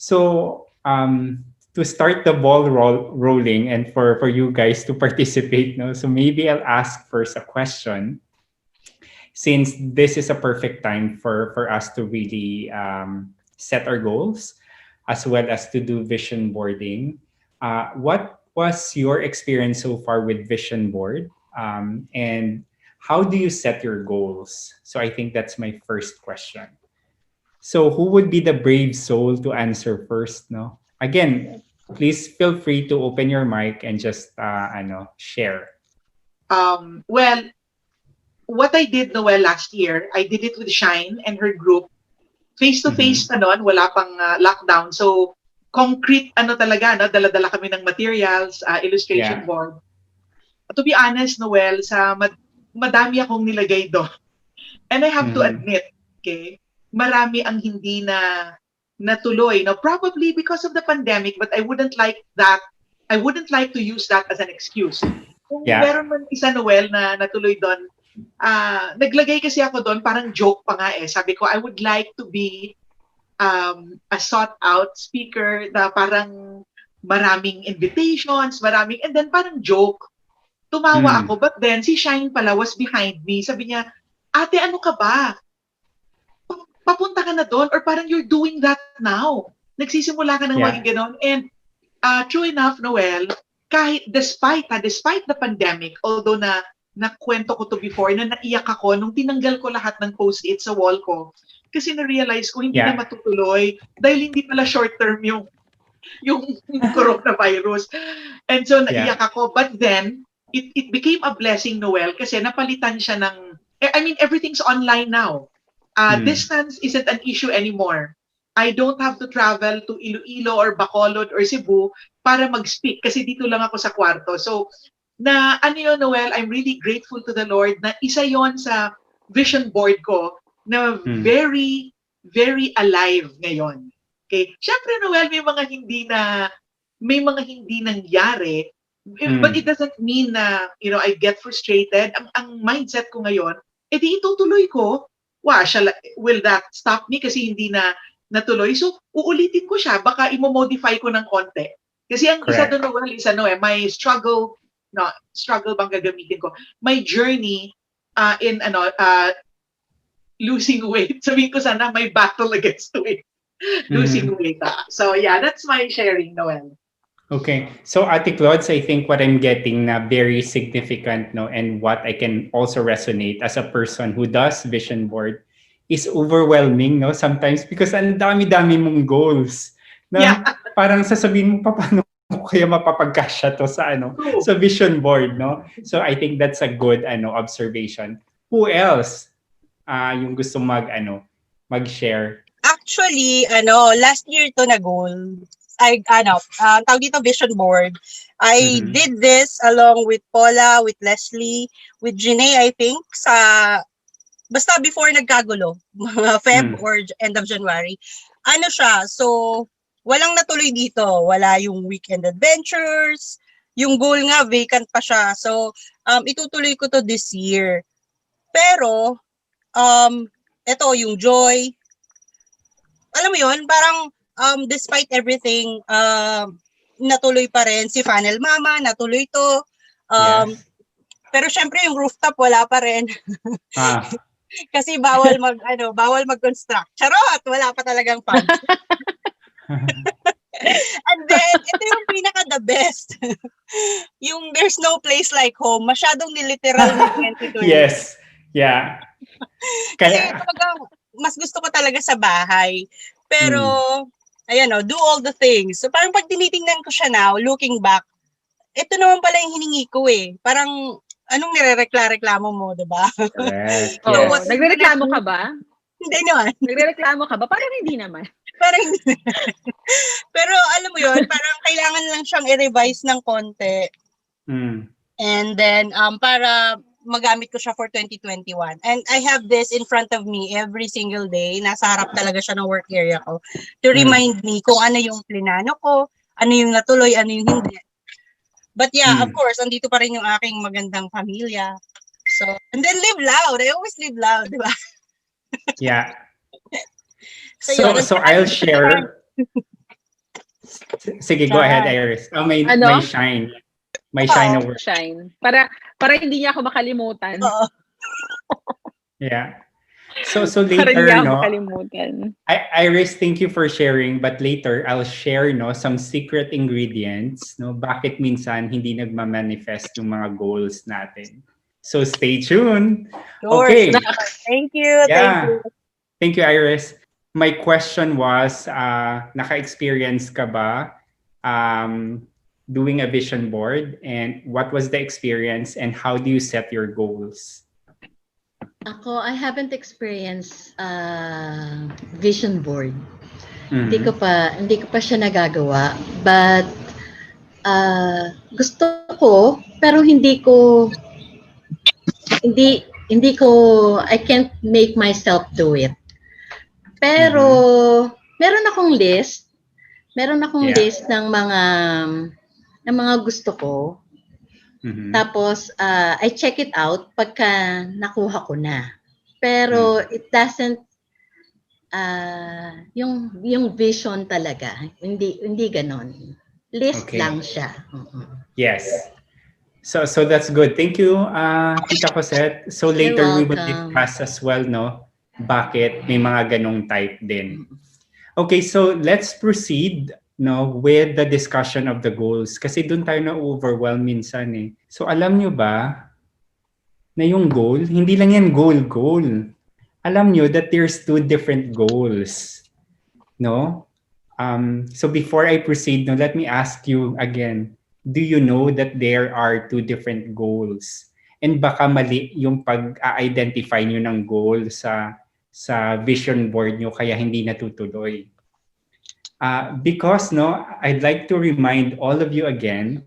So, to start the ball rolling and for you guys to participate, no? So maybe I'll ask first a question, since this is a perfect time for us to really set our goals as well as to do vision boarding. What was your experience so far with vision board? And how do you set your goals? So I think that's my first question. So who would be the brave soul to answer first? No, again, please feel free to open your mic and just share. Well, what I did, Noel, last year, I did it with Shine and her group. Face-to-face Mm-hmm. pa noon, wala pang lockdown. So, concrete, talaga, no? Dala-dala kami ng materials, illustration Yeah. board. To be honest, Noel, madami akong nilagay doon. And I have to Mm-hmm. admit, okay, marami ang hindi na natuloy. Now, probably because of the pandemic, but I wouldn't like that. I wouldn't like to use that as an excuse. Kung Yeah. meron man isa, Noel, na natuloy doon, naglagay kasi ako doon, parang joke pa nga eh. Sabi ko, I would like to be a sought-out speaker na parang maraming invitations, and then parang joke. Tumawa Mm. ako, but then si Shine pala was behind me. Sabi niya, ate, ano ka ba? Papunta ka na doon or parang you're doing that now. Nagsisimula ka ng Yeah. maging ganon. And true enough, Noel, kahit despite the pandemic, although nakwento ko to before, na naiyak ako nung tinanggal ko lahat ng post-it sa wall ko. Kasi na-realize ko hindi na Yeah. matutuloy dahil hindi pala short-term yung coronavirus. And so naiyak Yeah. ako. But then, it became a blessing, Noel, kasi napalitan siya ng, I mean, everything's online now. Mm. Distance isn't an issue anymore. I don't have to travel to Iloilo or Bacolod or Cebu para mag-speak kasi dito lang ako sa kwarto. So, Noel, I'm really grateful to the Lord na isa yon sa vision board ko na Mm. very, very alive ngayon. Okay? Siyempre, Noel, may mga hindi nangyari, but it doesn't mean na, I get frustrated. Ang mindset ko ngayon, di itutuloy ko. Will that stop me kasi hindi na natuloy? So, uulitin ko siya. Baka imo-modify ko ng konti. Kasi ang isa Correct. doon, Noel, my struggle bang gagamitin ko? My journey in losing weight. Sabihin ko sana, my battle against weight. Losing weight. So, yeah, that's my sharing, Noel. Okay. So, Ate Claude, I think what I'm getting na very significant, no, and what I can also resonate as a person who does vision board is overwhelming, no, sometimes because ang dami-dami mong goals na Yeah. parang sasabihin mo pa paano ko kaya mapapagkasya to sa sa vision board, no? So, I think that's a good observation. Who else yung gusto mag-share? Actually, last year to na goal. Tawag dito vision board. I did this along with Paula, with Leslie, with Janae, I think, basta before nagkagulo, Feb or end of January. Siya, so, walang natuloy dito. Wala yung weekend adventures. Yung goal nga, vacant pa siya. So, itutuloy ko to this year. Pero, ito, yung joy. Alam mo yun, parang, despite everything, natuloy pa rin si Funnel Mama, natuloy to. Yes. Pero syempre yung rooftop wala pa rin. Kasi bawal mag-construct. Charot, wala pa talagang funds. And then, ito yung pinaka the best. Yung there's no place like home. Masyadong niliteral ng 2020. Yes. Yeah. Kasi mas gusto ko talaga sa bahay. Pero, ayan do all the things. So parang pag tinitingnan ko siya now, looking back, ito naman pala yung hiningi ko eh. Parang, anong nirereklamo mo, diba? Correct. So, Yes. nagrereklamo ka ba? Hindi naman. Nagrereklamo ka ba? Parang hindi naman. Parang hindi. Pero alam mo yun, parang kailangan lang siyang i-revise ng konti. And then, para magamit ko siya for 2021. And I have this in front of me every single day. Nasa harap talaga siya ng work area ko. To remind me kung ano yung plinano ko, ano yung natuloy, ano yung hindi. But yeah, of course, andito pa rin yung aking magandang pamilya. So, and then live loud. I always live loud, di ba? Yeah. So, yun. So I'll share. Sige, go ahead, Iris. Oh, may Ano? shine. May shine over. Shine. Para hindi niya ako makalimutan. Oo. Yeah. So Para hindi later, ako no, makalimutan. Iris, thank you for sharing. But later, I'll share, no, some secret ingredients, no, bakit minsan hindi nagma-manifest yung mga goals natin. So stay tuned. Sure. Okay. Thank you. Yeah. Thank you, Iris. My question was, naka-experience ka ba doing a vision board? And what was the experience and how do you set your goals? Ako, I haven't experienced vision board. Mm-hmm. Hindi ko pa siya nagagawa. But gusto ko, pero I can't make myself do it. Pero meron akong list. List ng mga gusto ko. Mm-hmm. Tapos, I check it out pagka nakuha ko na. Pero it doesn't, yung vision talaga, hindi ganon. List lang siya. Yes. So that's good. Thank you, Tita Cosette. So later we will discuss as well, no? Bakit may mga ganong type din. Okay, so let's proceed, no, with the discussion of the goals. Kasi doon tayo na-overwhelm minsan eh. So alam nyo ba na yung goal, hindi lang yan goal. Alam nyo that there's two different goals. No? So before I proceed, no, let me ask you again, do you know that there are two different goals? And baka mali yung pag-identify nyo ng goal sa vision board nyo kaya hindi natutuloy. Because, no, I'd like to remind all of you again,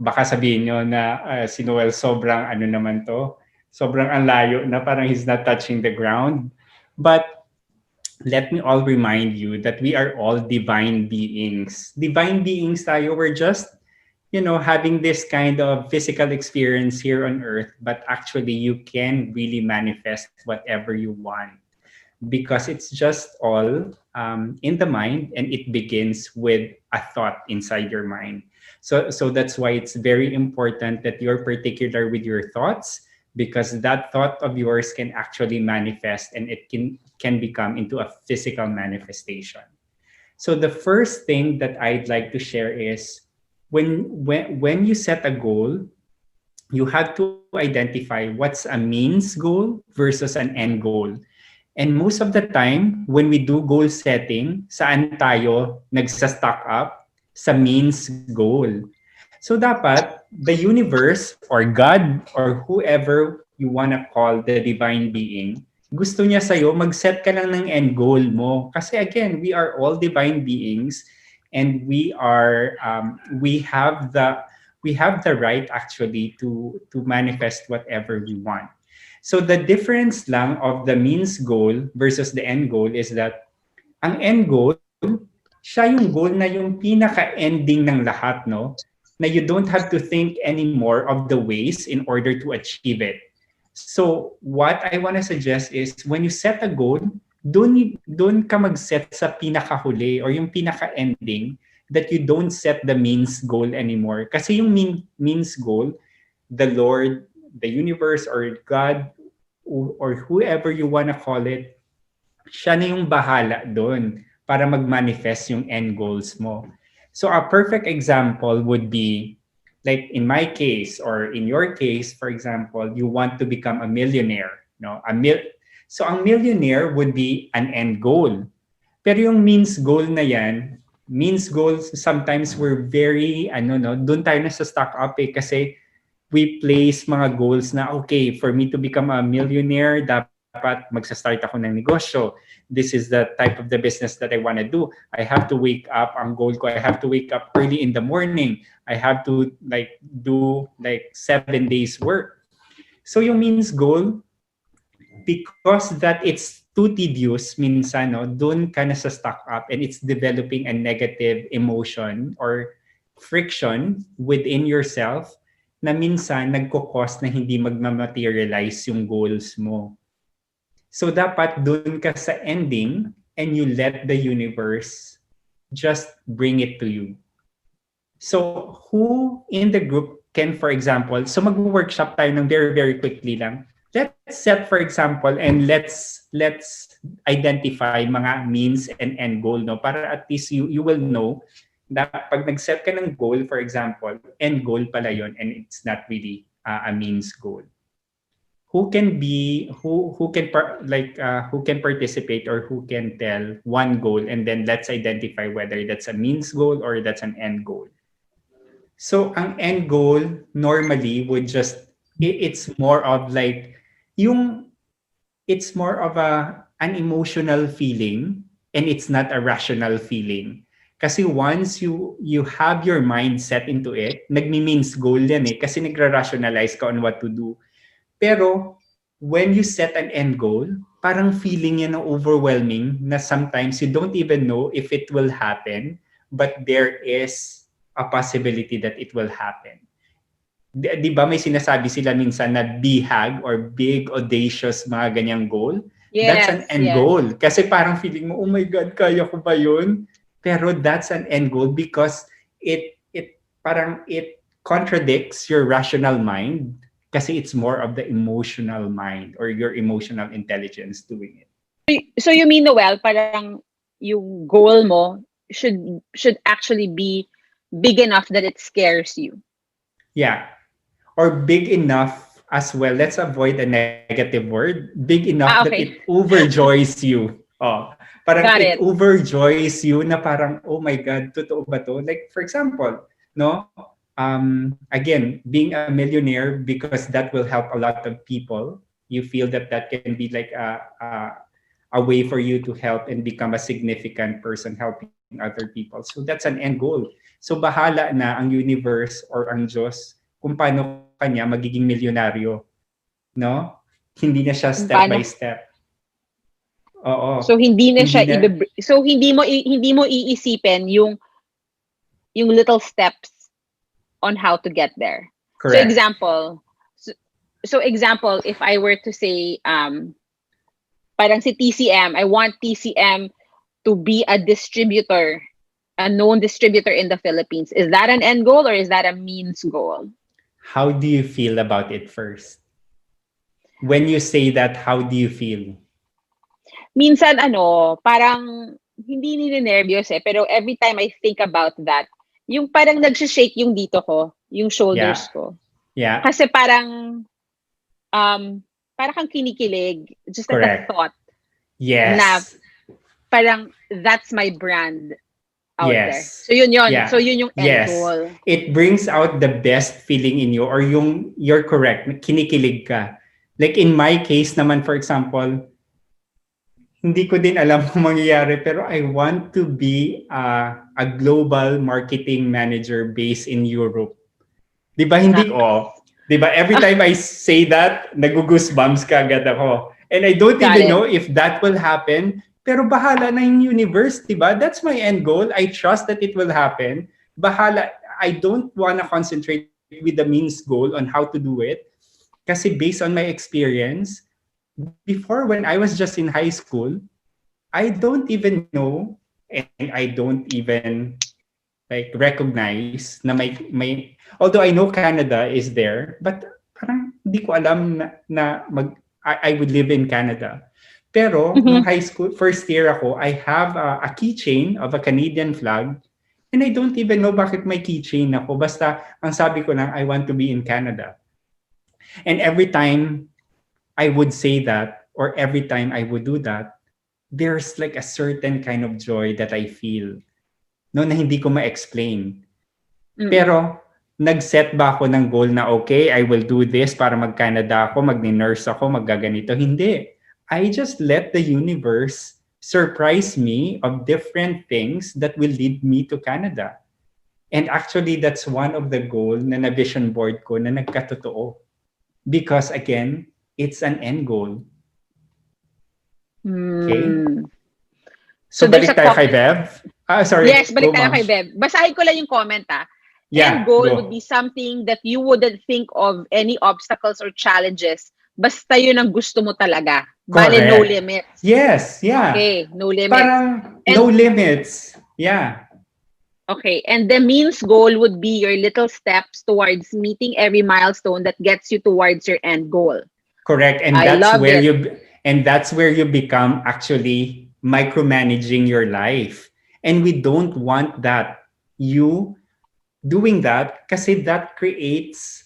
baka sabihin nyo na si Noel sobrang ano naman to, sobrang ang layo na parang he's not touching the ground. But let me all remind you that we are all divine beings. Divine beings tayo, we're just, having this kind of physical experience here on earth, but actually you can really manifest whatever you want because it's just all in the mind and it begins with a thought inside your mind. So that's why it's very important that you're particular with your thoughts because that thought of yours can actually manifest and it can become into a physical manifestation. So the first thing that I'd like to share is when you set a goal, you have to identify what's a means goal versus an end goal. And most of the time, when we do goal setting, saan tayo nagsa-stock up? Sa means goal. So dapat, the universe or God or whoever you wanna call the divine being, gusto niya sa'yo, mag-set ka lang ng end goal mo. Kasi again, we are all divine beings and we have the right actually to manifest whatever we want. So the difference lang of the means goal versus the end goal is that ang end goal, siya yung goal na yung pinaka-ending ng lahat, no? Na you don't have to think anymore of the ways in order to achieve it. So what I want to suggest is when you set a goal, doon ka mag-set sa pinaka-huli or yung pinaka-ending that you don't set the means goal anymore. Kasi yung means goal, the Lord, the universe or God or whoever you wanna call it, siya na yung bahala doon para mag-manifest yung end goals mo. So a perfect example would be, like in my case or in your case, for example, you want to become a millionaire. No? So ang millionaire would be an end goal. Pero yung means goal na yan, means goals sometimes we're very, doon tayo na sa stock up kasi we place mga goals na, okay, for me to become a millionaire, dapat magsa-start ako ng negosyo. This is the type of the business that I want to do. I have to wake up, ang goal ko, I have to wake up early in the morning. I have to do 7 days work. So yung means goal, because that it's too tedious, minsan, doon ka na sa stock up and it's developing a negative emotion or friction within yourself na minsan nagko-cause na hindi magma-materialize yung goals mo. So dapat dun ka sa ending and you let the universe just bring it to you. So who in the group can, for example, so mag-workshop tayo ng very, very quickly lang. Let's set, for example, and let's identify mga means and end goal, no? Para at least you will know na pag nag-set ka ng goal, for example, end goal pala yun and it's not really a means goal. Who can participate or who can tell one goal, and then let's identify whether that's a means goal or that's an end goal. So ang end goal normally would just, it's more of like it's more of an emotional feeling and it's not a rational feeling. Kasi once you have your mind set into it, nagmi-means goal yan kasi nagra-rationalize ka on what to do. Pero when you set an end goal, parang feeling yan na overwhelming na sometimes you don't even know if it will happen, but there is a possibility that it will happen. Di ba may sinasabi sila minsan na BHAG or big, audacious, mga ganyang goal? Yes, that's an end goal. Kasi parang feeling mo, oh my God, kaya ko ba yun? Pero that's an end goal because it contradicts your rational mind kasi it's more of the emotional mind or your emotional intelligence doing it. So you mean, Noel, parang yung goal mo should actually be big enough that it scares you. Yeah. Or big enough as well. Let's avoid a negative word. Big enough that it overjoys you. Oh, parang it overjoys you na parang, oh my God, totoo ba to? Like, for example, no? Again, being a millionaire, because that will help a lot of people. You feel that can be like a way for you to help and become a significant person helping other people. So that's an end goal. So bahala na ang universe or ang Diyos kung paano kanya magiging milyonaryo. No? Hindi na siya step by step. Oo. So hindi na siya so hindi mo iisipin yung little steps on how to get there. Correct. So example, if I were to say parang si TCM, I want TCM to be a distributor, a known distributor in the Philippines. Is that an end goal or is that a means goal? How do you feel about it first? When you say that, how do you feel? Minsan parang hindi ninenervyos pero every time I think about that, yung parang nagsi-shake yung dito ko, yung shoulders ko. Yeah. Kasi parang kang kinikilig just at the thought. Yes. Na parang that's my brand out there. So yun. Yeah. So yun yung end goal. It brings out the best feeling in you, or you're correct, kinikilig ka. Like in my case naman, for example, hindi ko din alam kung mangyayari, pero I want to be a global marketing manager based in Europe. Di ba hindi ko? Di ba every time I say that, nag-goosebumps ka agad ako. And I don't even know if that will happen, pero bahala na yung universe, di ba? That's my end goal. I trust that it will happen. Bahala. I don't want to concentrate with the means goal on how to do it. Kasi based on my experience, before, when I was just in high school, I don't even know and I don't even like recognize na may although I know Canada is there, but parang hindi ko alam na I would live in Canada. Pero nung high school, first year ako, I have a keychain of a Canadian flag and I don't even know bakit may keychain ako. Basta ang sabi ko lang, I want to be in Canada. And every time I would say that, or every time I would do that, there's like a certain kind of joy that I feel. No, na hindi ko ma-explain. Pero, nag-set ba ako ng goal na, okay, I will do this para mag-Canada ako, mag-nurse ako, mag-gaganito? Hindi. I just let the universe surprise me of different things that will lead me to Canada. And actually, that's one of the goal na na-vision board ko na nagkatotoo. Because again, it's an end goal. Okay? So balik tayo kay Bev. Sorry. Yes, balik tayo kay Bev. Basahin ko lang yung comment End Yeah, goal would go. be something that you wouldn't think of any obstacles or challenges. Basta yun ang gusto mo talaga. Bale, no Correct. limits. Yes, yeah. Okay, no limits. Parang no And limits. Yeah. okay, and the means goal would be your little steps towards meeting every milestone that gets you towards your end goal. Correct. I love it. And that's where you become actually micromanaging your life. And we don't want that. You doing that kasi that creates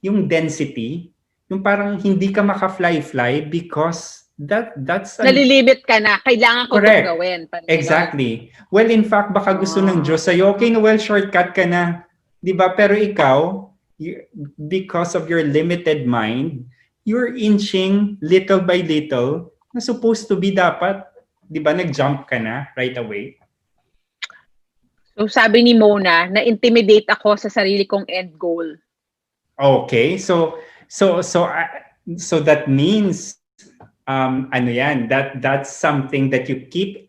yung density, yung parang hindi ka maka-fly-fly because that's an Nalilimit ka na. Kailangan ko itong correct. gawin. Parang ganon. Exactly. Well, in fact, baka gusto ng Ah. Diyos sa'yo, okay, Noel, shortcut ka na. Di ba? Pero ikaw, because of your limited mind, you're inching little by little na supposed to be dapat, di ba, nag-jump ka na right away. So sabi ni Mona, na-intimidate ako sa sarili kong end goal. Okay, so that means ano yan, that's something that you keep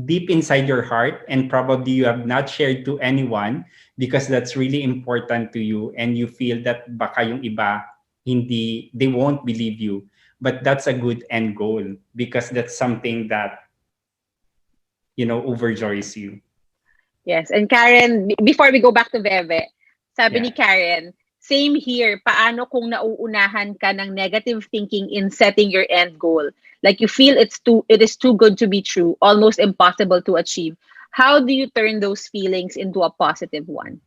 deep inside your heart and probably you have not shared to anyone because that's really important to you and you feel that baka yung iba hindi, they won't believe you, but that's a good end goal because that's something that overjoys you. Yes, and Karen, before we go back to Veve, sabi Yeah. ni Karen, same here, paano kung nauunahan ka ng negative thinking in setting your end goal? Like you feel it is too good to be true, almost impossible to achieve. How do you turn those feelings into a positive one?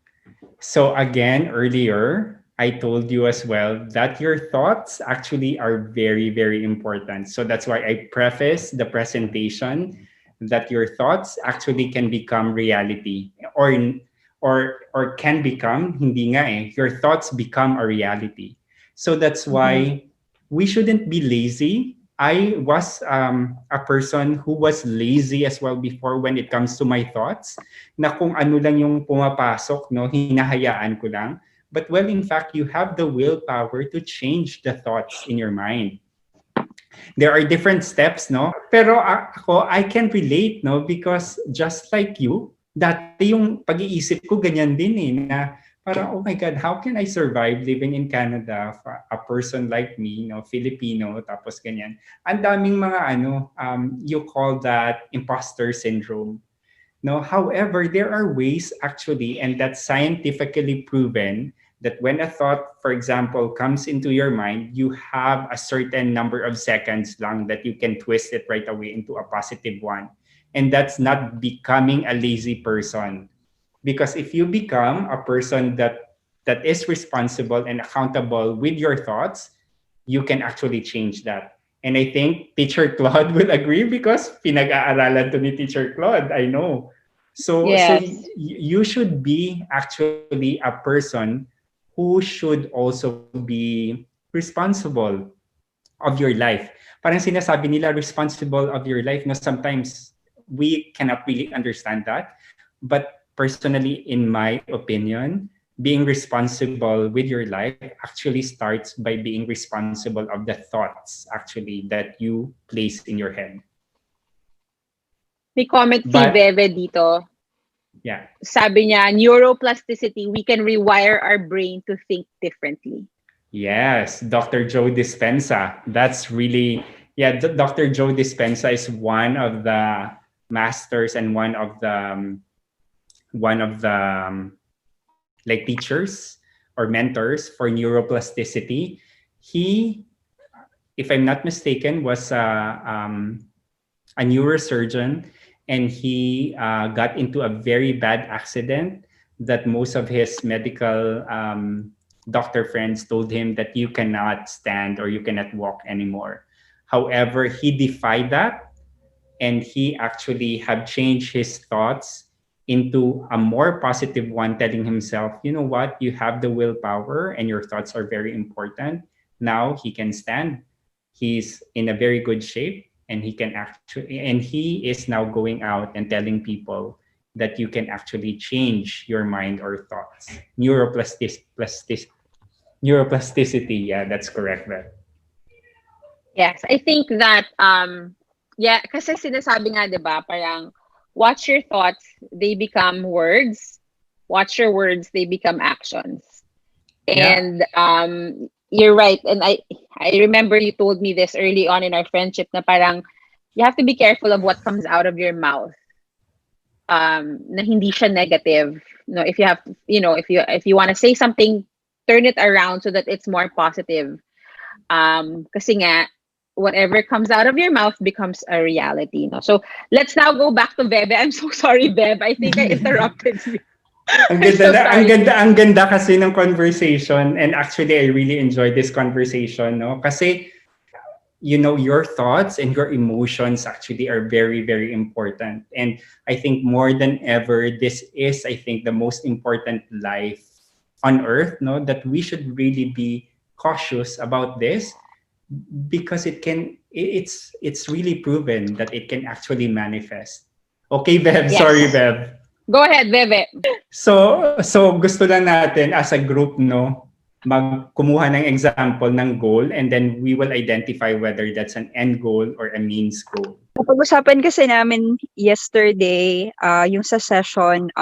So again, earlier, I told you as well that your thoughts actually are very, very important. So that's why I preface the presentation that your thoughts actually can become reality or can become, hindi nga eh, your thoughts become a reality. So that's why we shouldn't be lazy. I was a person who was lazy as well before when it comes to my thoughts, na kung ano lang yung pumapasok, no, hinahayaan ko lang. But well, in fact, you have the willpower to change the thoughts in your mind. There are different steps, no? Pero ako, I can relate, no? Because just like you, dati yung pag-iisip ko ganyan din eh, na parang, oh my God, how can I survive living in Canada? A person like me, no, Filipino, tapos ganyan. Ang daming mga you call that imposter syndrome. No, however, there are ways actually, and that's scientifically proven that when a thought, for example, comes into your mind, you have a certain number of seconds lang that you can twist it right away into a positive one. And that's not becoming a lazy person. Because if you become a person that is responsible and accountable with your thoughts, you can actually change that. And I think Teacher Claude will agree because pinag-aaralan to ni Teacher Claude, I know. So Yes. you should be actually a person who should also be responsible of your life. Parang sinasabi nila responsible of your life, no, sometimes we cannot really understand that. But personally, in my opinion, being responsible with your life actually starts by being responsible of the thoughts actually that you place in your head. May comment si But Veve dito. yeah. Sabi niya, neuroplasticity, we can rewire our brain to think differently. Yes, Dr. Joe Dispenza. That's really, Dr. Joe Dispenza is one of the masters and one of the like teachers or mentors for neuroplasticity. He, if I'm not mistaken, was a neurosurgeon, and he got into a very bad accident that most of his medical doctor friends told him that you cannot stand or you cannot walk anymore. However, he defied that, and he actually have changed his thoughts into a more positive one, telling himself, you know what, you have the willpower and your thoughts are very important. Now he can stand. He's in a very good shape, and he is now going out and telling people that you can actually change your mind or thoughts. Neuroplasticity, yeah, that's correct. Yes, I think that, kasi sinasabi nga, di ba, parang, watch your thoughts, they become words, watch your words, they become actions. Yeah. And you're right. And I remember you told me this early on in our friendship na parang you have to be careful of what comes out of your mouth. Na hindi siya negative. No, if you have to, if you want to say something, turn it around so that it's more positive. Kasi nga, whatever comes out of your mouth becomes a reality. No? So let's now go back to Bebe. I'm so sorry, Bebe. I think I interrupted you. Ang I'm ganda so na, sorry. ang ganda kasi ng conversation, and actually I really enjoyed this conversation, no? Kasi your thoughts and your emotions actually are very, very important. And I think more than ever, this is, I think, the most important life on earth, no? That we should really be cautious about this, because it's really proven that it can actually manifest. Okay, Bev, sorry, Yes. Bev. Go ahead, Bebe. So gusto lang natin as a group, no, kumuha ng example ng goal, and then we will identify whether that's an end goal or a means goal. Napag-usapan kasi namin yesterday, yung sa session,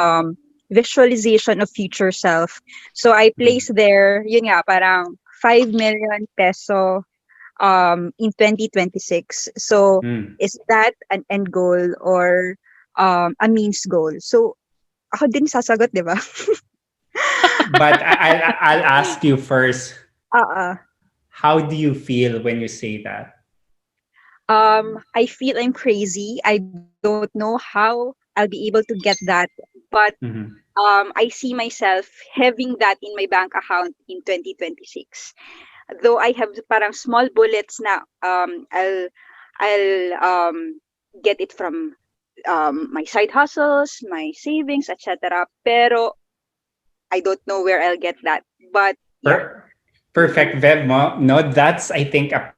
visualization of future self. So I placed there, yun nga, parang 5 million peso in 2026. So is that an end goal or a means goal? So ako din sasagot, di ba? But I'll ask you first. How do you feel when you say that? I feel I'm crazy. I don't know how I'll be able to get that, but I see myself having that in my bank account in 2026. Though I have parang small bullets na I'll get it from my side hustles, my savings, etc. Pero I don't know where I'll get that. But yeah. Perfect, Bev mo. No, that's, I think, a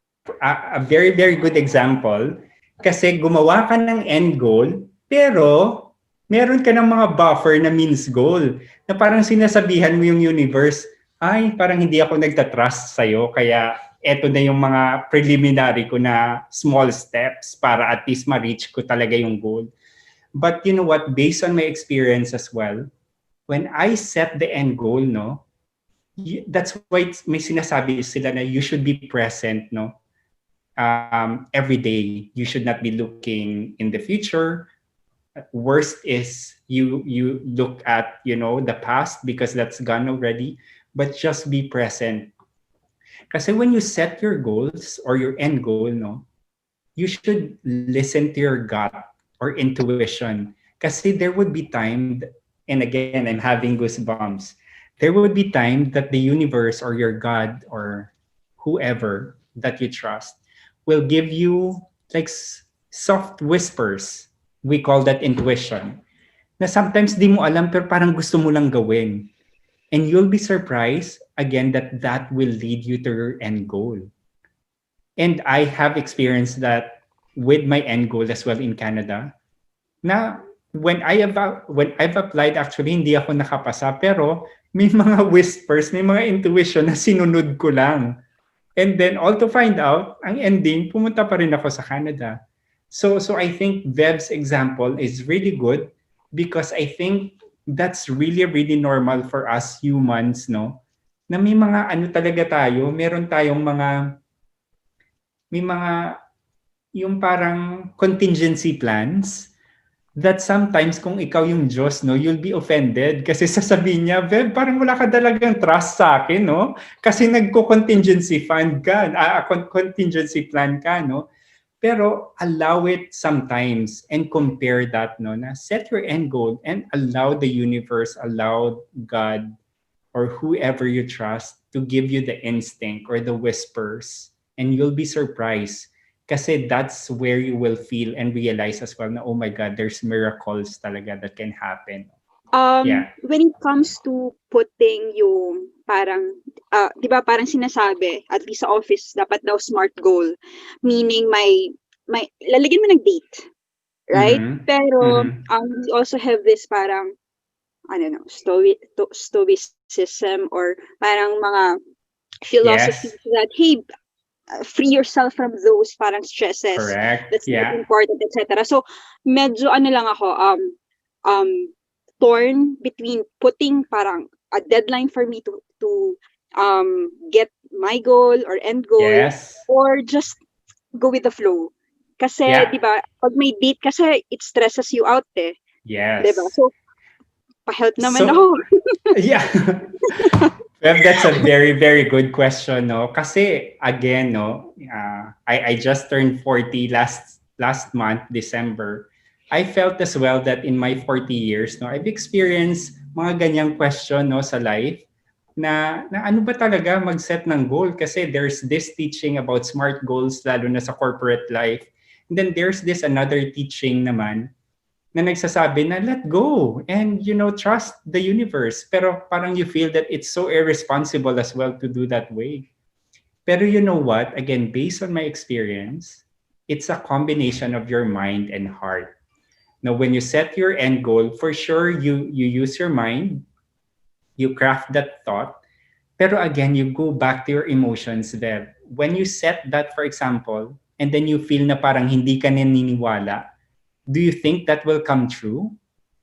very, very good example. Kasi gumawa ka ng end goal, pero meron ka ng mga buffer na means goal. Na parang sinasabihan mo yung universe, ay, parang hindi ako nagtatrust sa'yo, kaya eto na yung mga preliminary ko na small steps para at least ma-reach ko talaga yung goal. But you know what, based on my experience as well, when I set the end goal, no, that's why may sinasabi sila na you should be present, no, every day. You should not be looking in the future. Worst is you look at the past, because that's gone already. But just be present. Kasi when you set your goals or your end goal, no, you should listen to your gut or intuition. Kasi there would be time, and again, I'm having goosebumps. There would be time that the universe or your God or whoever that you trust will give you like soft whispers. We call that intuition. Na sometimes di mo alam pero parang gusto mo lang gawin. And you'll be surprised, again, that will lead you to your end goal. And I have experienced that with my end goal as well in Canada. Na when I've applied, actually, hindi ako nakapasa. Pero may mga whispers, may mga intuition na sinunod ko lang. And then all to find out, ang ending, pumunta pa rin ako sa Canada. So I think Vev's example is really good, because I think that's really, really normal for us humans, no? Na may mga talaga tayo, meron tayong yung parang contingency plans that sometimes kung ikaw yung Diyos, no, you'll be offended kasi sasabihin niya, Bev, parang wala ka talagang trust sa akin, no? Kasi nagko-contingency fund ka, contingency plan ka, no? Pero allow it sometimes and compare that, no? Na set your end goal and allow the universe, allow God or whoever you trust to give you the instinct or the whispers, and you'll be surprised. Kasi that's where you will feel and realize as well na, oh my God, there's miracles talaga that can happen. When it comes to putting yung parang, di ba parang sinasabi, at least sa office, dapat daw SMART goal. Meaning may lalagyan mo ng date, right? Pero we also have this parang, I don't know, stoicism or parang mga philosophies that, hey, free yourself from those parang stresses. Correct. That's not important, etc. So medyo lang ako, torn between putting parang a deadline for me to get my goal or end goal, Yes. or just go with the flow. Kasi, Yeah. di ba, pag may date kasi, it stresses you out eh. Di ba? Yes. So, pa-help naman So, ako. yeah. Well, that's a very, very good question, no? Kasi, again, no, I just turned 40 last month, December. I felt as well that in my 40 years, no, I've experienced mga ganyang question, no, sa life na ano ba talaga mag-set ng goal? Kasi there's this teaching about smart goals, lalo na sa corporate life. And then there's this another teaching naman na nagsasabi na let go and trust the universe, pero parang you feel that it's so irresponsible as well to do that way. Pero you know what, again, based on my experience, it's a combination of your mind and heart. Now when you set your end goal, for sure you use your mind, you craft that thought, pero again you go back to your emotions there. When you set that, for example, and then you feel na parang hindi ka naniniwala, do you think that will come true?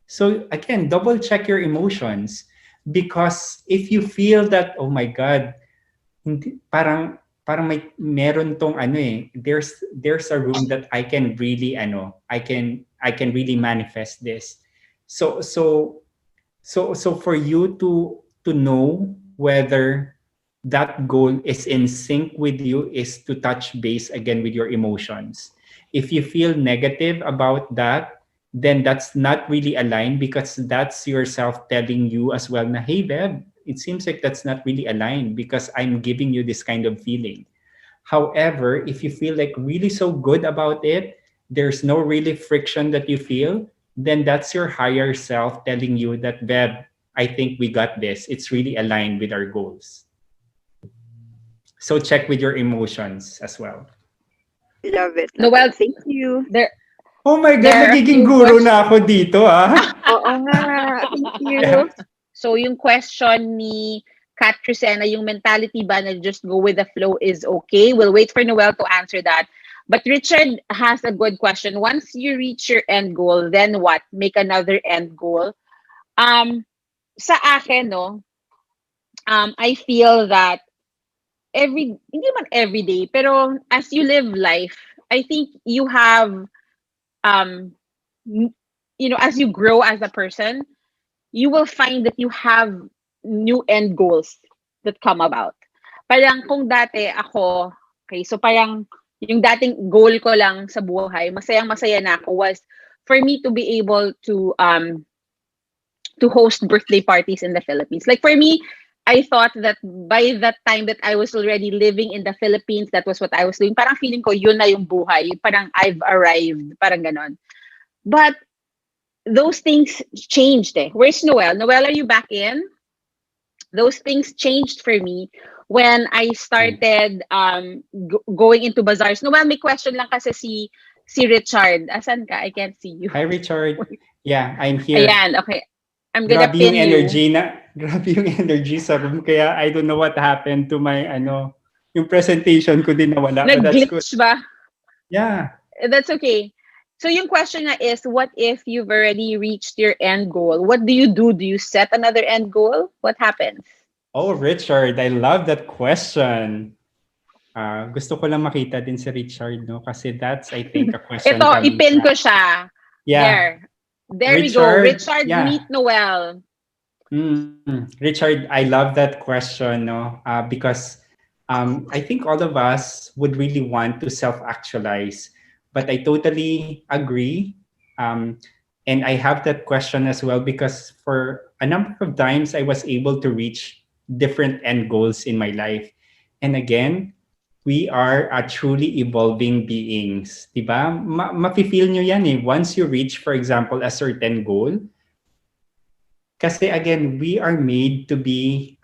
So again, double check your emotions, because if you feel that, oh my god, hindi, parang meron tong there's a room that I can really I can really manifest this. So for you to know whether that goal is in sync with you is to touch base again with your emotions. If you feel negative about that, then that's not really aligned, because that's yourself telling you as well na, hey Beb, it seems like that's not really aligned because I'm giving you this kind of feeling. However, if you feel like really so good about it, there's no really friction that you feel, then that's your higher self telling you that, Beb, I think we got this. It's really aligned with our goals. So check with your emotions as well. Love it. Noel, Thank you. there Oh my God, there are a nagiging few guru questions. na ako dito, ah. Oo nga. Thank you. Yeah. So yung question ni Kat Trisena, yung mentality ba na just go with the flow is okay? We'll wait for Noel to answer that. But Richard has a good question. Once you reach your end goal, then what? Make another end goal. Sa akin, no, I feel that hindi man every day, pero as you live life, I think you have, um, as you grow as a person, you will find that you have new end goals that come about. Parang kung dati ako, okay, so parang yung dating goal ko lang sa buhay, masayang-masaya na ako, was for me to be able to host birthday parties in the Philippines. Like for me, I thought that by that time that I was already living in the Philippines, that was what I was doing. Parang feeling ko yun na yung buhay. Parang I've arrived. Parang ganon. But those things changed eh. Where's Noel? Noel, are you back in? Those things changed for me when I started going into bazaars. Noel, may question lang kasi si Richard. Asan ka? I can't see you. Hi, Richard. Yeah, I'm here. Ayan, okay. I'm gonna Grabe pin yung you. grabe yung energy sa room, kaya I don't know what happened to my yung presentation ko din nawala, but that's good. Nag-glitch ba? Yeah. That's okay. So yung question nga is, what if you've already reached your end goal? What do you do? Do you set another end goal? What happens? Oh, Richard, I love that question. Gusto ko lang makita din si Richard, no? Kasi that's, I think, a question Ito, coming ipin ko from- siya. Yeah. There we go. Richard, yeah. meet Noel. Richard, I love that question, no? Because I think all of us would really want to self-actualize, but I totally agree. And I have that question as well because for a number of times I was able to reach different end goals in my life. And again, we are a truly evolving beings, diba? Mafe-feel nyo yan eh. Once you reach, for example, a certain goal, kasi again, we are made to be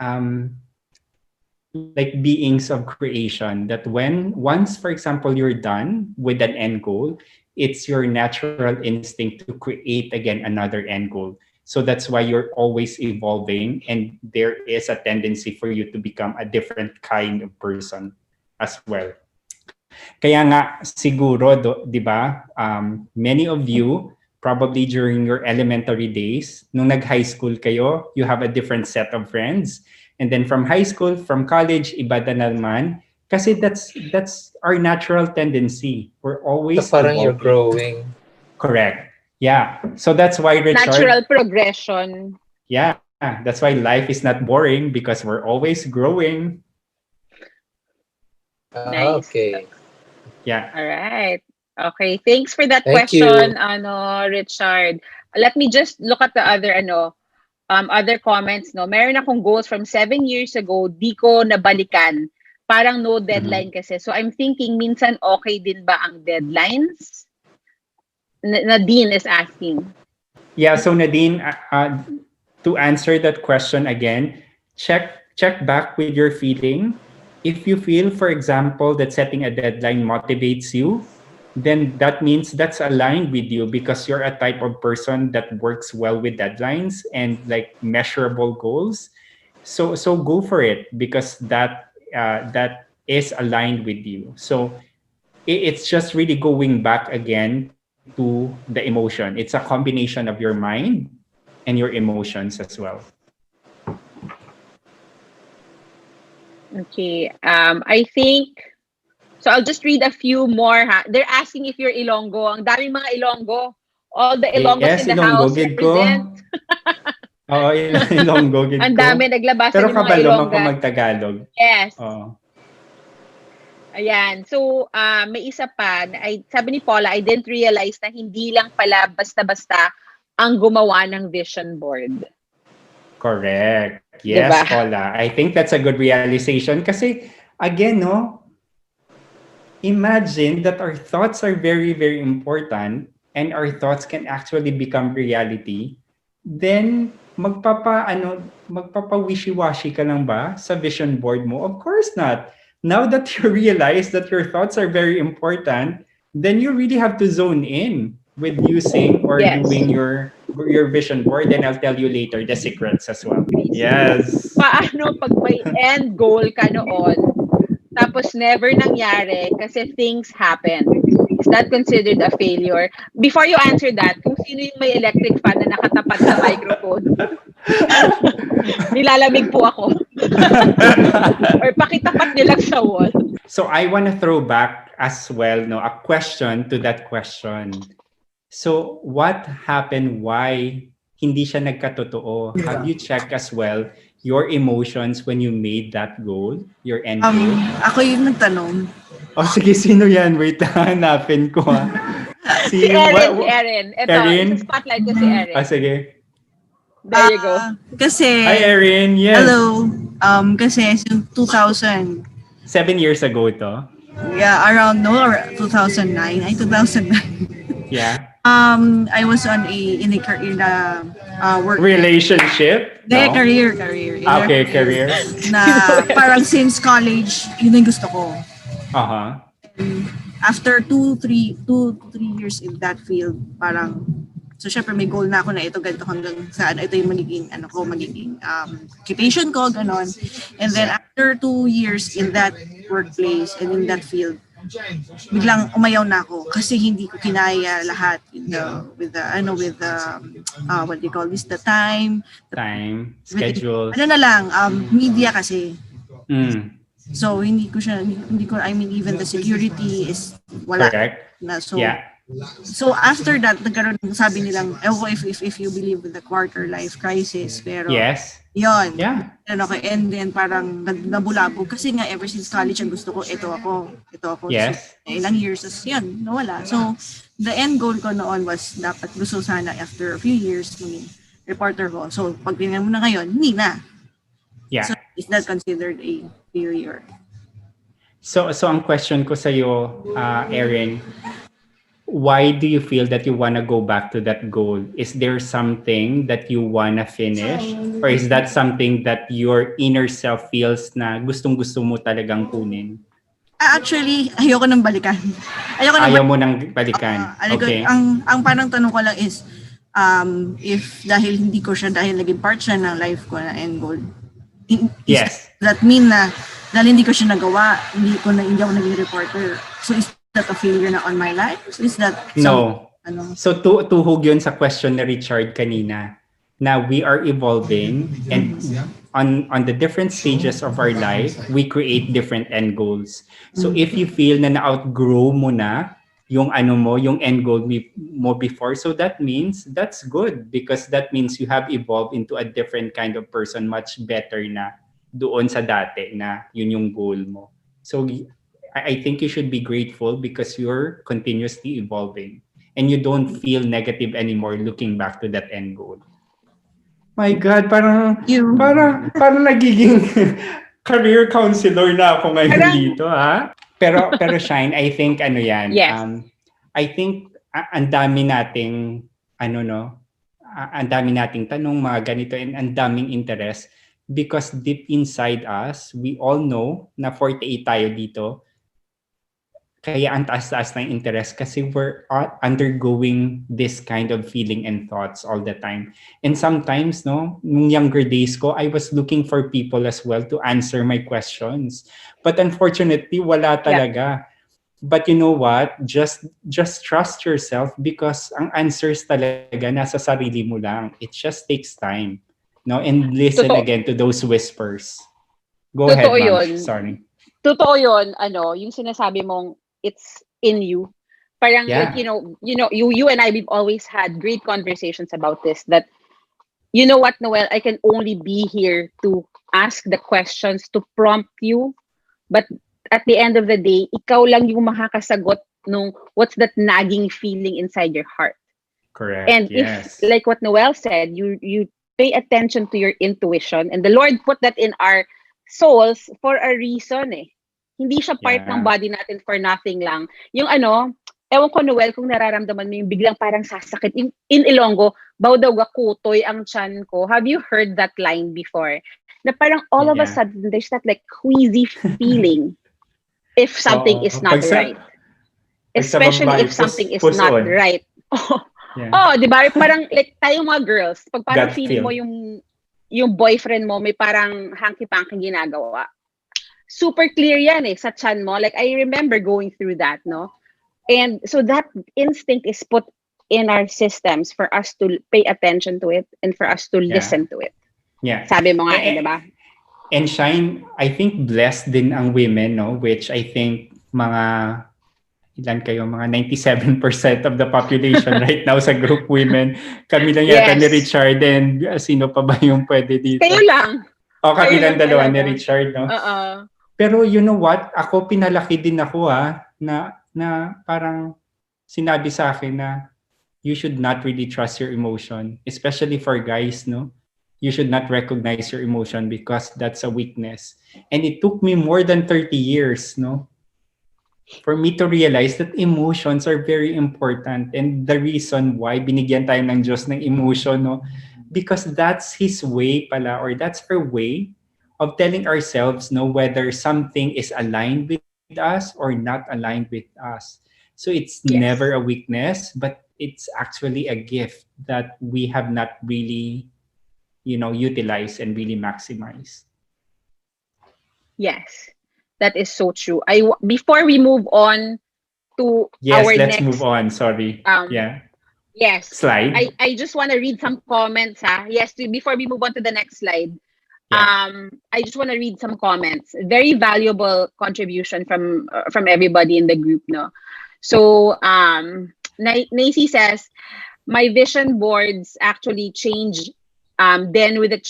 like beings of creation, that once, for example, you're done with an end goal, it's your natural instinct to create again another end goal. So that's why you're always evolving, and there is a tendency for you to become a different kind of person as well. Kaya nga siguro, di ba, many of you probably during your elementary days. Nung nag-high school kayo, you have a different set of friends. And then from high school, from college, iba na naman. Kasi that's our natural tendency. We're So always parang you're evolving. growing. Correct. Yeah. So that's why, Richard, Natural progression. yeah, that's why life is not boring because we're always growing. Nice. Okay. Yeah. All right. Okay. Thanks for that Thank question, you. Richard. Let me just look at the other comments. No, meron akong goals from 7 years ago. Di ko nabalikan. Parang no deadline kasi. So I'm thinking, minsan okay din ba ang deadlines? Nadine is asking. Yeah. So Nadine, to answer that question again, check back with your feeling. If you feel, for example, that setting a deadline motivates you, then that means that's aligned with you because you're a type of person that works well with deadlines and like measurable goals. So go for it because that is aligned with you. So it's just really going back again to the emotion. It's a combination of your mind and your emotions as well. Okay. I think, so I'll just read a few more. Ha? They're asking if you're Ilonggo. Ang daming mga Ilonggo. All the Ilonggos Yes, in the Ilonggo, house gid ko. represent. Oo, Ilonggo, gid ko. Ang dami naglabasan Pero ng mga kabalo man ko Ilongga. mag-Tagalog. Yes. Oo. Ayan. So, may isa pa. Sabi ni Paula, I didn't realize na hindi lang pala basta-basta ang gumawa ng vision board. Correct. Yes, Diba? Paula. I think that's a good realization kasi, again, no, imagine that our thoughts are very, very important and our thoughts can actually become reality. Then, magpapa-wishy-washy ka lang ba sa vision board mo? Of course not. Now that you realize that your thoughts are very important, then you really have to zone in with using or doing your vision board, and I'll tell you later the secrets as well. Yes. Paano pag may end goal ka noon, tapos never nangyari kasi things happen? Is that considered a failure? Before you answer that, kung sino yung may electric fan na nakatapat sa microphone, nilalamig po ako. Or pakitapat nilang sa wall. So I want to throw back as well, no, a question to that question. So what happened? Why hindi siya nagkatotoo? Have you checked as well your emotions when you made that goal, your end goal? Ako yung nagtanong. Oh, sige, sino yan? Wait, hanapin ko ha. Si Erin. Ito, Erin? spotlight ko si Erin. Sige. There you go. Kasi, Hi, Erin. Yes. hello. Kasi yung 2000, 7 years ago to. yeah, around 2009, 2009. Yeah. I was in a career na work. Relationship? Hindi, No? career. Okay, career. Na parang since college, yun yung gusto ko. Uh-huh. After 2-3 years in that field, parang, so syempre may goal na ako na ito ganito hanggang saan, ito yung magiging occupation ko, ganon. And then after 2 years in that workplace and in that field, biglang umayaw na ako kasi hindi ko kinaya lahat with the what do you call this, the time schedule. Media kasi. So hindi ko I mean even the security is wala. Correct. Na, so yeah. So after that, nagkaroon, sabi nilang, if you believe in the quarter life crisis, pero Yes. yon. Yeah. Okay, and then parang nabulabog kasi nga ever since college ang gusto ko, ito ako. Yes. So, ilang years as yun, nawala. So the end goal ko noon was dapat gusto sana after a few years maging reporter ko. So pag tingnan mo na ngayon, hindi na. Yeah. So is that considered a failure? So ang question ko sa iyo, Erin, why do you feel that you want to go back to that goal? Is there something that you want to finish? Or is that something that your inner self feels na gustong-gusto mo talagang kunin? Actually, ayoko nang balikan. Ayaw mo nang balikan. Okay. Ang parang tanong ko lang is, if dahil hindi ko siya, dahil naging part siya ng life ko na end goal, Yes. That mean na dahil hindi ko siya nagawa, hindi ako naging reporter. So is that a failure na on my life? So is that No. So tuhog yun sa question ni Richard kanina, na we are evolving, and on the different stages of our life, we create different end goals. So if you feel na na-outgrow mo na yung yung end goal mo before, so that means that's good, because that means you have evolved into a different kind of person, much better na doon sa dati na yun yung goal mo. So I think you should be grateful because you're continuously evolving and you don't feel negative anymore looking back to that end goal. My God, parang nagiging career counselor na ako ngayon dito, ha? Pero Shine, I think yan. Yes. I think ang dami nating ang dami nating tanong, mga ganito, and ang daming interest, because deep inside us, we all know na 48 tayo dito. Kaya ang taas-taas ng interest kasi we're undergoing this kind of feeling and thoughts all the time. And sometimes, nung younger days ko, I was looking for people as well to answer my questions. But unfortunately, wala talaga. Yeah. But you know what? Just trust yourself, because ang answers talaga nasa sarili mo lang. It just takes time. No? And listen again to those whispers. Go ahead, ma'am. Sorry. Totoo yun, yung sinasabi mong it's in you. Parang, like, you and I, we've always had great conversations about this, that, you know what, Noel, I can only be here to ask the questions, to prompt you, but at the end of the day, ikaw lang yung makakasagot nung what's that nagging feeling inside your heart. Correct. And if, like what Noel said, you pay attention to your intuition, and the Lord put that in our souls for a reason eh. Hindi siya part ng body natin for nothing lang. Yung ewan ko, Noel, kung nararamdaman mo yung biglang parang sasakit. In Ilonggo, baw daw gakutoy ang tiyan ko. Have you heard that line before? Na parang all of a sudden, there's that like queasy feeling if something is not right. Especially if something is not right. Di ba? Parang like tayong mga girls, pag parang feeling mo yung boyfriend mo may parang hanky-panky ginagawa. Super clear yan eh, sa tiyan mo. Like, I remember going through that, no? And so that instinct is put in our systems for us to pay attention to it and for us to listen to it. Yeah. Sabi mo nga di ba? And Shine, I think blessed din ang women, no? Which I think ilan kayo? Mga 97% of the population right now sa group women. Kami lang yata ni Richard, and sino pa ba yung pwede dito? Kayo lang. Kami lang dalawa ni Richard, no? Pero you know what? Ako, pinalaki din ako na parang sinabi sa akin na you should not really trust your emotion. Especially for guys, no? You should not recognize your emotion because that's a weakness. And it took me more than 30 years, no? For me to realize that emotions are very important. And the reason why binigyan tayo ng Diyos ng emotion, no? Because that's His way pala, or that's her way of telling ourselves, no, whether something is aligned with us or not aligned with us. So it's never a weakness, but it's actually a gift that we have not really, utilized and really maximized. Yes, that is so true. Before we move on to our next... Yes, let's move on. Sorry. Yes. Slide. I just want to read some comments. Yes, before we move on to the next slide. I just want to read some comments. Very valuable contribution from everybody in the group, no? So, Nacy says, my vision boards actually change then with the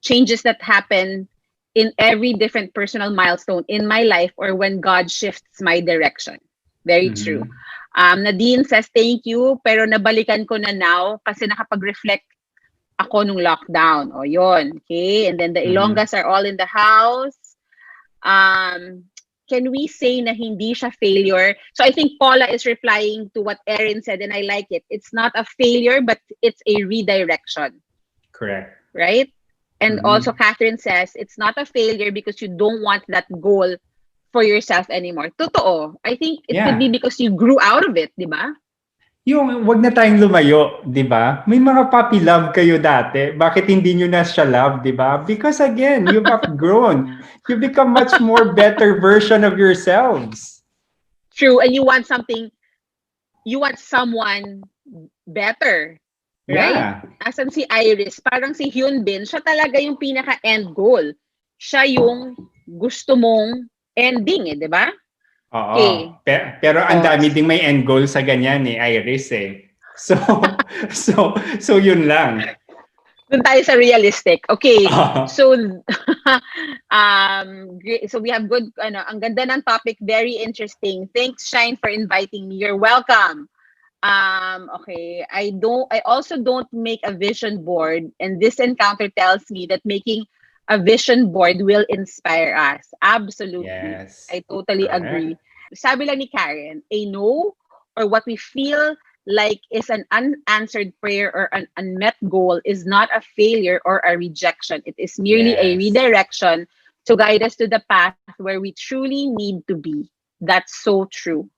changes that happen in every different personal milestone in my life or when God shifts my direction. Very true. Nadine says, thank you, pero nabalikan ko na now kasi nakapag-reflect ako nung lockdown. O yun. Okay. And then the Ilongas are all in the house. Can we say na hindi siya failure? So I think Paula is replying to what Erin said, and I like it. It's not a failure, but it's a redirection. Correct. Right? And also Catherine says, it's not a failure because you don't want that goal for yourself anymore. Totoo. I think it could be because you grew out of it, di ba? Yung wag na tayong lumayo, di ba? May mga puppy love kayo dati. Bakit hindi nyo na siya love, di ba? Because again, you've outgrown. You become much more better version of yourselves. True. And you want something you want someone better, right? Yeah. Asan si Iris? Parang si Hyunbin, siya talaga yung pinaka-end goal. Siya yung gusto mong ending, di ba? Okay. Oo. Pero ang dami ding may end goal sa ganyan Iris eh. So, so yun lang. Doon tayo sa realistic. Okay. So, so we have good, ang ganda ng topic, very interesting. Thanks, Shine, for inviting me. You're welcome. Okay. I also don't make a vision board, and this encounter tells me that making a vision board will inspire us. Absolutely. Yes. I totally agree. Sabi lang ni Karen, a no or what we feel like is an unanswered prayer or an unmet goal is not a failure or a rejection. It is merely a redirection to guide us to the path where we truly need to be. That's so true.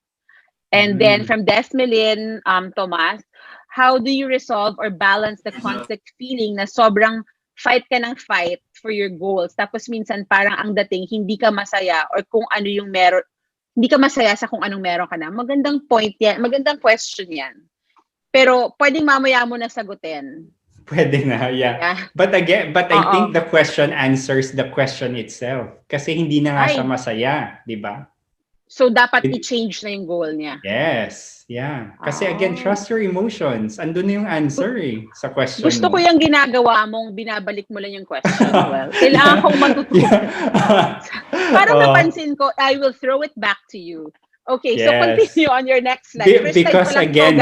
And then from Desmelin Tomas, how do you resolve or balance the conflict feeling na sobrang fight ka ng fight for your goals, tapos minsan parang ang dating hindi ka masaya or kung ano yung meron, hindi ka masaya sa kung anong meron ka na? Magandang point yan. Magandang question yan. Pero pwedeng mamaya mo na sagutin. Pwede na, yeah. But I think the question answers the question itself. Kasi hindi na nga siya masaya, di ba? So dapat i-change na yung goal niya. Yes, yeah. Kasi again, trust your emotions. Andun na yung answer sa question Gusto mo. ko yung ginagawa mong binabalik mo lang yung question. Well, kailangan kong matutunan. Para napansin ko, I will throw it back to you. Okay, so continue on your next slide. Because again,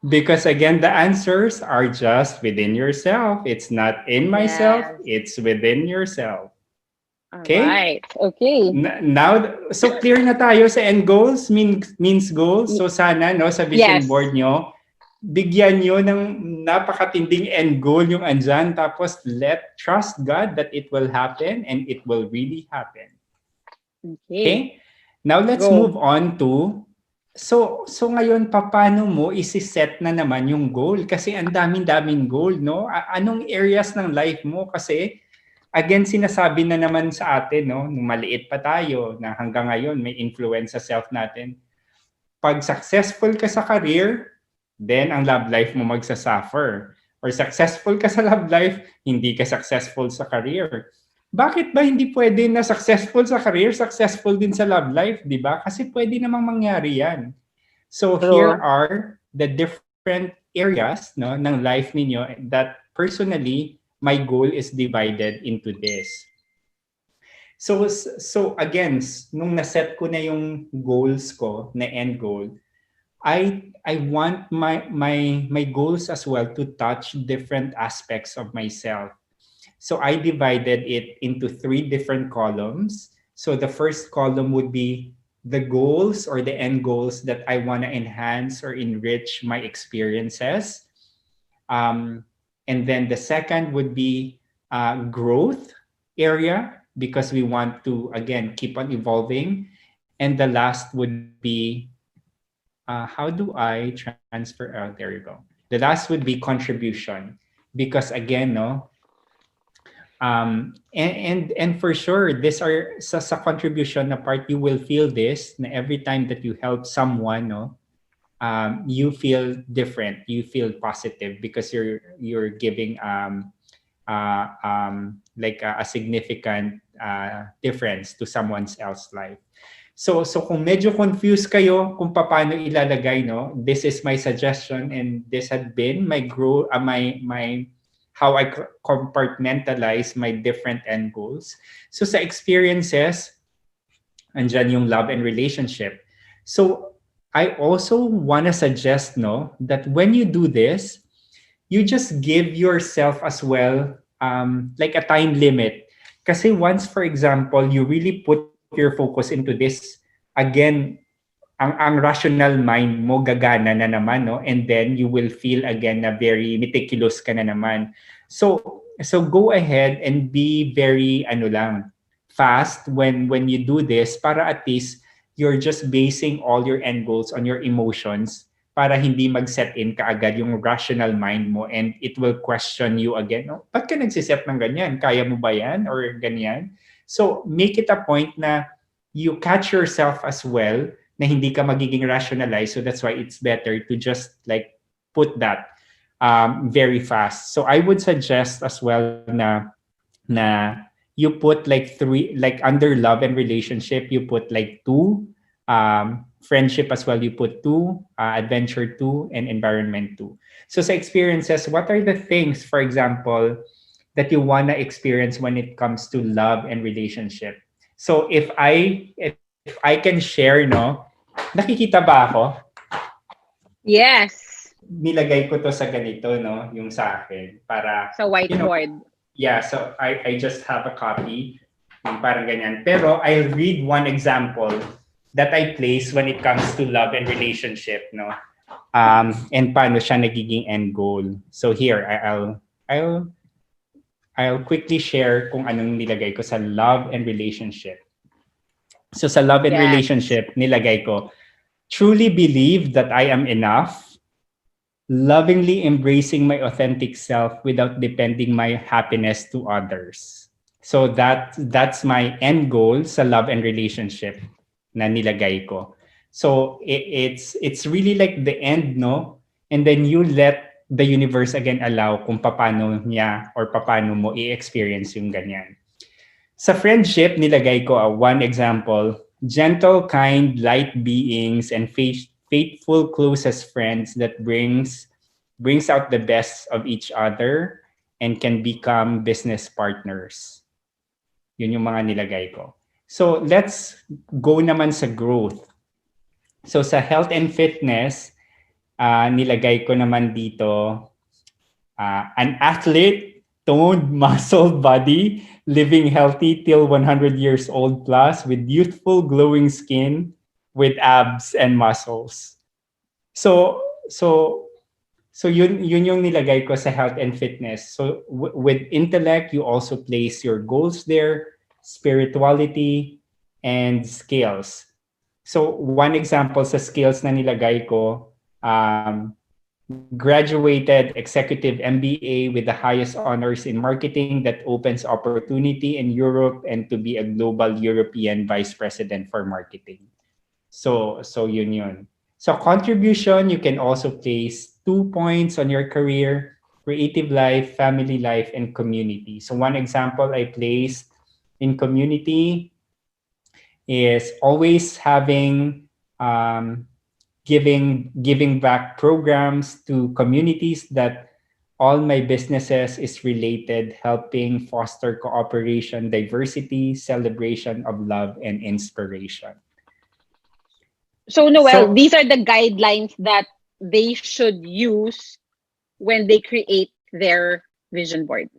because again, the answers are just within yourself. It's not in myself. It's within yourself. Okay? Right. Okay. Now, so clear na tayo sa end goals, means goals. So sana, sa vision board nyo, bigyan nyo ng napakatinding end goal yung andyan. Tapos trust God that it will happen and it will really happen. Okay? Now, let's move on to, so ngayon, paano mo isi-set na naman yung goal? Kasi ang daming goal, no? Anong areas ng life mo? Kasi, again, sinasabi na naman sa atin, no, nung maliit pa tayo, na hanggang ngayon may influence sa self natin. Pag successful ka sa career, then ang love life mo magsasuffer. Or successful ka sa love life, hindi ka successful sa career. Bakit ba hindi pwede na successful sa career, successful din sa love life, di ba? Kasi pwede namang mangyari yan. So here are the different areas, no, ng life ninyo that personally, my goal is divided into this. So again, nung naset ko na yung goals ko, na end goal, I want my goals as well to touch different aspects of myself. So I divided it into 3 different columns. So the first column would be the goals or the end goals that I want to enhance or enrich my experiences. And then the second would be growth area, because we want to, again, keep on evolving. And the last would be, how do I transfer? Oh, there you go. The last would be contribution, because again, and for sure, these are sa contribution na part, you will feel this, na every time that you help someone, you feel different, you feel positive, because you're giving like a significant difference to someone else's life. So kung medyo confused kayo kung paano ilalagay, this is my suggestion, and this had been my my how I compartmentalize my different end goals. So sa experiences, andyan yung love and relationship. So I also want to suggest, that when you do this, you just give yourself as well like a time limit. Kasi once, for example, you really put your focus into this, again, ang rational mind mo gagana na naman, and then you will feel again na very meticulous ka na naman. So go ahead and be very fast when you do this, para at least you're just basing all your end goals on your emotions, para hindi mag-set in kaagad yung rational mind mo, and it will question you again. Ba't ka nagsiset ng ganyan? Kaya mo ba yan? Or ganyan? So make it a point na you catch yourself as well, na hindi ka magiging rationalize. So that's why it's better to just like put that very fast. So I would suggest as well na you put like 3, like under love and relationship, you put like 2, friendship as well, you put 2, adventure 2, and environment 2. So sa experiences, what are the things, for example, that you want to experience when it comes to love and relationship? So if I can share, no, nakikita ba ako? Yes. Nilagay ko to sa ganito, no, yung sa akin para Sa whiteboard. Yeah, so I just have a copy, yung parang ganyan. Pero I'll read one example that I place when it comes to love and relationship, no? And paano siya nagiging end goal. So here, I'll quickly share kung anong nilagay ko sa love and relationship. So sa love and relationship, nilagay ko, truly believe that I am enough, lovingly embracing my authentic self without depending my happiness to others. So that's my end goal sa love and relationship na nilagay ko. So it's really like the end, no? And then you let the universe again allow kung paano niya or paano mo i-experience yung ganyan. Sa friendship, nilagay ko one example, gentle, kind, light beings and faithful closest friends that brings out the best of each other and can become business partners. Yun yung mga nilagay ko. So let's go naman sa growth. So sa health and fitness, nilagay ko naman dito, an athlete, toned, muscled body, living healthy till 100 years old plus with youthful glowing skin with abs and muscles. So yun yung nilagay ko sa health and fitness. So with intellect, you also place your goals there, spirituality, and skills. So one example sa skills na nilagay ko, graduated executive MBA with the highest honors in marketing that opens opportunity in Europe and to be a global European vice president for marketing. So yun. So contribution, you can also place 2 points on your career, creative life, family life, and community. So one example I placed in community is always having giving back programs to communities that all my businesses is related, helping foster cooperation, diversity, celebration of love, and inspiration. So Noel, these are the guidelines that they should use when they create their vision board.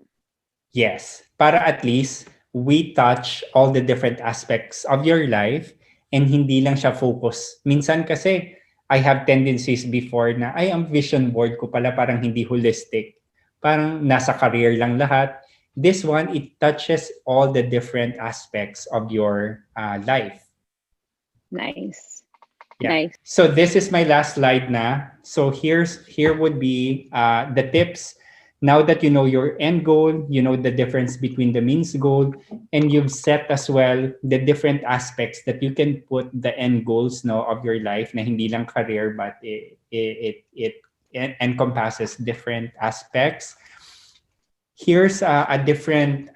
Yes, para at least we touch all the different aspects of your life and hindi lang siya focus. Minsan kasi I have tendencies before na ang vision board ko pala parang hindi holistic. Parang nasa career lang lahat. This one, it touches all the different aspects of your life. Nice. Yeah. Nice. So this is my last slide na. So here would be the tips. Now that you know your end goal, you know the difference between the means goal, and you've set as well the different aspects that you can put the end goals of your life na hindi lang career, but it encompasses different aspects. Here's a different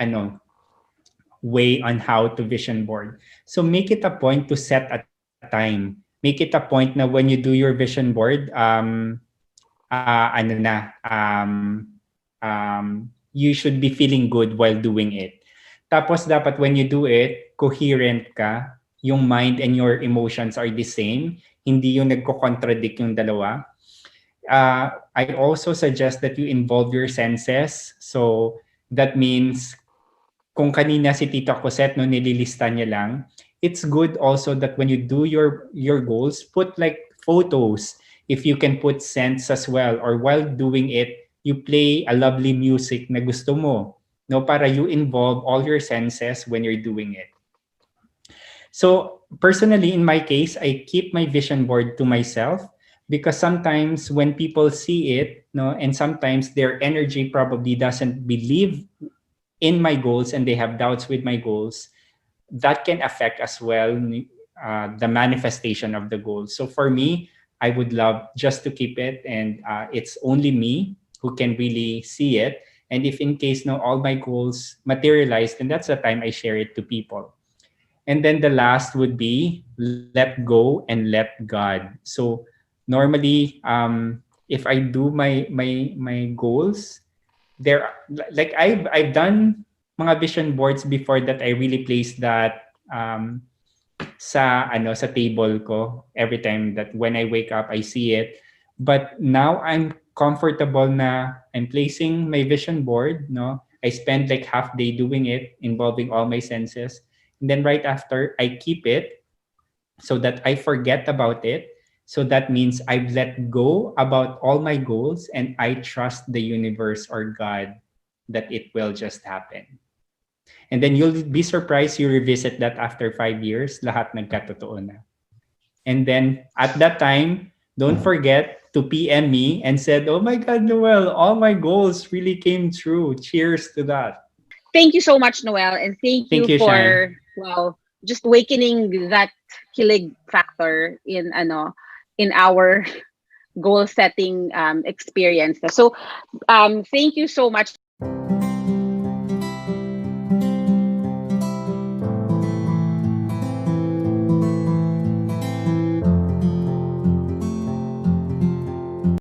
way on how to vision board. So make it a point to set a time. Make it a point na when you do your vision board, you should be feeling good while doing it. Tapos dapat when you do it, coherent ka, yung mind and your emotions are the same, hindi yung nagko-contradict yung dalawa. I also suggest that you involve your senses. So that means kung kanina si Tita Cosette nililista niya lang, it's good also that when you do your goals, put like photos. If you can put scents as well, or while doing it, you play a lovely music na gusto mo, para you involve all your senses when you're doing it. So personally, in my case, I keep my vision board to myself because sometimes when people see it, and sometimes their energy probably doesn't believe in my goals and they have doubts with my goals, that can affect as well the manifestation of the goal. So for me, I would love just to keep it, and it's only me who can really see it. And if in case no all my goals materialize, then that's the time I share it to people. And then the last would be let go and let God. So normally, if I do my goals, there like I've done mga vision boards before that I really place that sa table ko every time that when I wake up I see it. But now I'm comfortable na I'm placing my vision board, no? I spend like half day doing it, involving all my senses. And then right after I keep it so that I forget about it. So that means I've let go about all my goals and I trust the universe or God that it will just happen. And then you'll be surprised you revisit that after 5 years, lahat nagkatotoo na. And then at that time, don't forget to PM me and said, "Oh my God, Noel, all my goals really came true. Cheers to that." Thank you so much, Noel, and thank Thank you you, for Shine. just awakening that kilig factor in our goal setting experience. So thank you so much